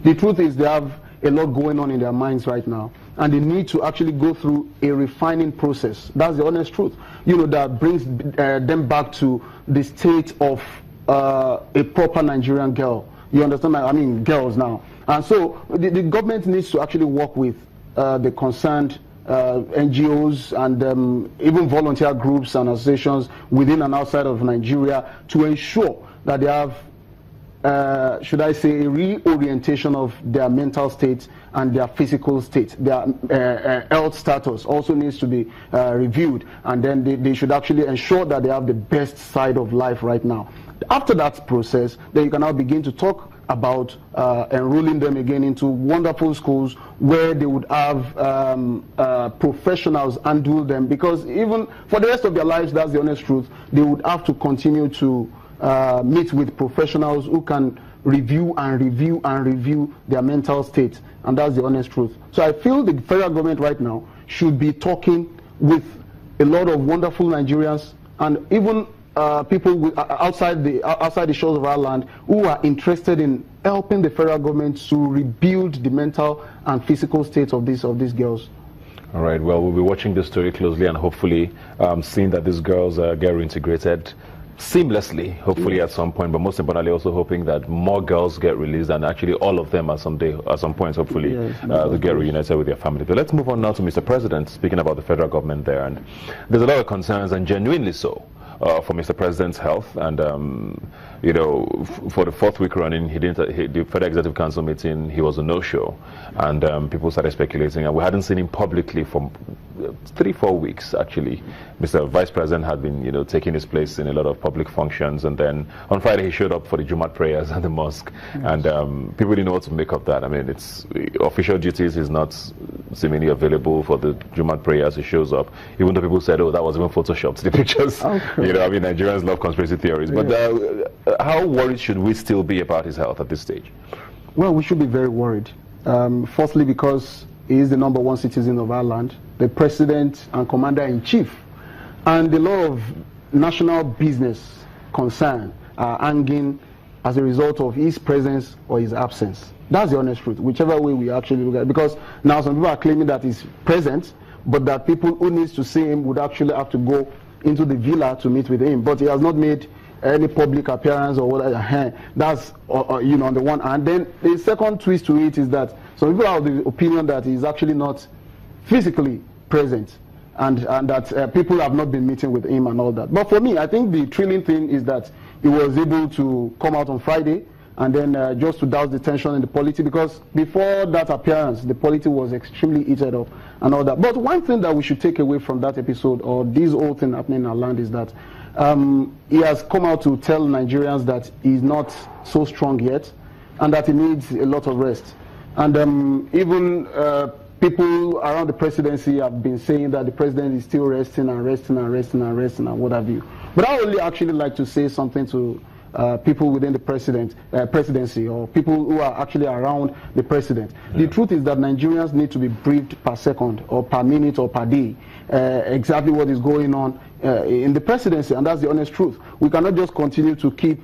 The truth is they have a lot going on in their minds right now, and they need to actually go through a refining process. That's the honest truth. That brings them back to the state of a proper Nigerian girl. You understand? I mean, girls now. And so the government needs to actually work with the concerned NGOs and even volunteer groups and associations within and outside of Nigeria to ensure that they have, should I say, a reorientation of their mental state and their physical state. Their health status also needs to be reviewed, and then they should actually ensure that they have the best side of life right now. After that process, then you can now begin to talk about enrolling them again into wonderful schools where they would have professionals handle them, because even for the rest of their lives, that's the honest truth, they would have to continue to meet with professionals who can review and review and review their mental state, and that's the honest truth. So I feel the federal government right now should be talking with a lot of wonderful Nigerians and even people outside the shores of our land who are interested in helping the federal government to rebuild the mental and physical state of these girls. All right. Well, we'll be watching this story closely and hopefully seeing that these girls get reintegrated seamlessly, hopefully at some point, but most importantly also hoping that more girls get released and actually all of them at some point hopefully they get reunited with their family. But let's move on now to Mr. President, speaking about the federal government there. And there's a lot of concerns, and genuinely so, for Mr. President's health. And for the fourth week running, the Federal Executive Council meeting, he was a no-show, and people started speculating, and we hadn't seen him publicly for 3-4 weeks actually. Mr. Vice President had been taking his place in a lot of public functions, and then on Friday he showed up for the Jumat prayers at the mosque. Yes. And people didn't know what to make of that. I mean, it's official duties, he's not seemingly available for the Jumat prayers. He shows up, even though people said, oh, that was even photoshopped, the pictures. Okay. I mean, Nigerians love conspiracy theories. But how worried should we still be about his health at this stage? Well, we should be very worried. Firstly, because he is the #1 citizen of our land, the president and commander-in-chief, and a lot of national business concern are hanging as a result of his presence or his absence. That's the honest truth, whichever way we actually look at it. Because now some people are claiming that he's present, but that people who needs to see him would actually have to go into the villa to meet with him. But he has not made any public appearance or whatever. That's on the one hand. Then the second twist to it is that some people are of the opinion that he's actually not physically present, and that people have not been meeting with him and all that. But for me, I think the thrilling thing is that he was able to come out on Friday and then just to douse the tension in the polity, because before that appearance, the polity was extremely heated up and all that. But one thing that we should take away from that episode, or this whole thing happening in our land, is that he has come out to tell Nigerians that he's not so strong yet and that he needs a lot of rest. And even people around the presidency have been saying that the president is still resting and resting and resting and resting and what have you. But I would really actually like to say something to people within the presidency, or people who are actually around the president. The truth is that Nigerians need to be briefed per second or per minute or per day exactly what is going on in the presidency, and that's the honest truth. We cannot just continue to keep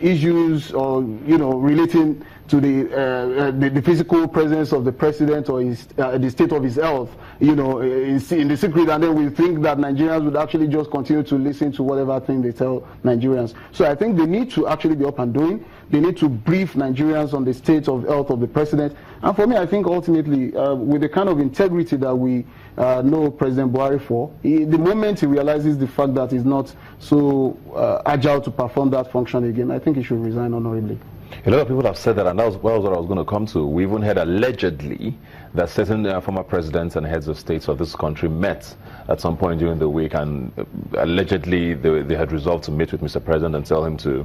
issues or relating to the physical presence of the president or the state of his health in the secret, and then we think that Nigerians would actually just continue to listen to whatever thing they tell Nigerians. So I think they need to actually be up and doing. They need to brief Nigerians on the state of health of the president. And for me, I think ultimately, with the kind of integrity that we know President Buhari for, the moment he realizes the fact that he's not so agile to perform that function again, I think he should resign honorably. A lot of people have said that, and that was what I was going to come to. We even heard allegedly that certain former presidents and heads of states of this country met at some point during the week, and allegedly they had resolved to meet with Mr. President and tell him to,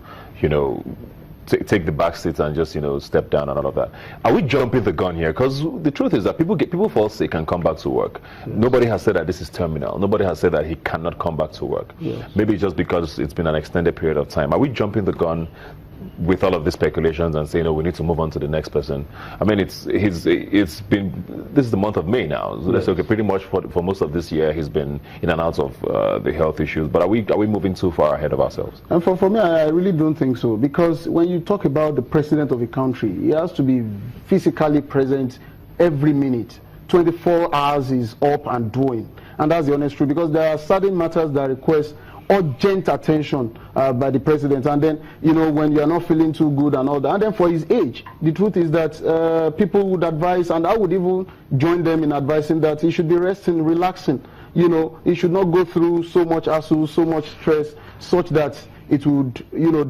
take the back seats and just step down and all of that. Are we jumping the gun here? Because the truth is that people fall sick and come back to work. Yes. Nobody has said that this is terminal. Nobody has said that he cannot come back to work. Yes. Maybe just because it's been an extended period of time. Are we jumping the gun with all of the speculations and saying, "Oh, we need to move on to the next person." I mean, this is the month of May now. So that's okay. Pretty much for most of this year, he's been in and out of the health issues. But are we moving too far ahead of ourselves? And for me, I really don't think so, because when you talk about the president of a country, he has to be physically present every minute. 24 hours is up and doing, and that's the honest truth, because there are certain matters that request urgent attention by the president, and then when you are not feeling too good and all that, and then for his age, the truth is that people would advise, and I would even join them in advising, that he should be resting, relaxing. He should not go through so much hassle, so much stress, such that it would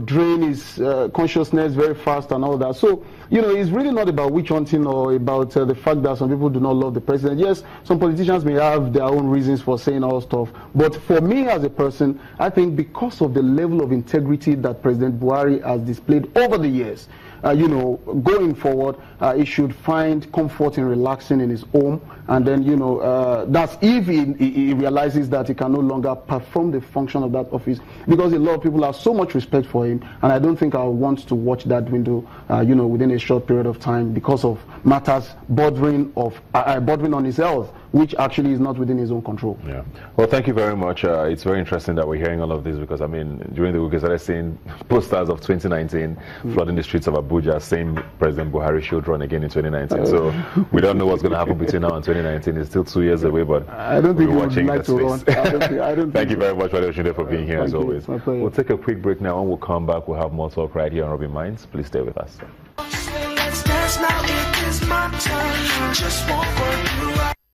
drain his consciousness very fast and all that. So it's really not about witch hunting or about the fact that some people do not love the president. Yes, some politicians may have their own reasons for saying all stuff, but for me as a person, I think because of the level of integrity that President Buhari has displayed over the years, going forward, he should find comfort in relaxing in his home, and then that's if he realizes that he can no longer perform the function of that office, because a lot of people have so much respect for him, and I don't think I want to watch that window within a short period of time, because of matters bordering on his health, which actually is not within his own control. Yeah. Well, thank you very much. It's very interesting that we're hearing all of this, because I mean, during the week I started seeing posters of 2019 flooding the streets of Abuja, saying President Buhari should run again in 2019. So we don't know what's going to happen between now and 2019. It's still 2 years away, but I don't think we're watching like to run. I don't Thank you very much, Wale, for being here as always. We'll take a quick break now, and we'll come back. We'll have more talk right here on Rubbin Minds. Please stay with us.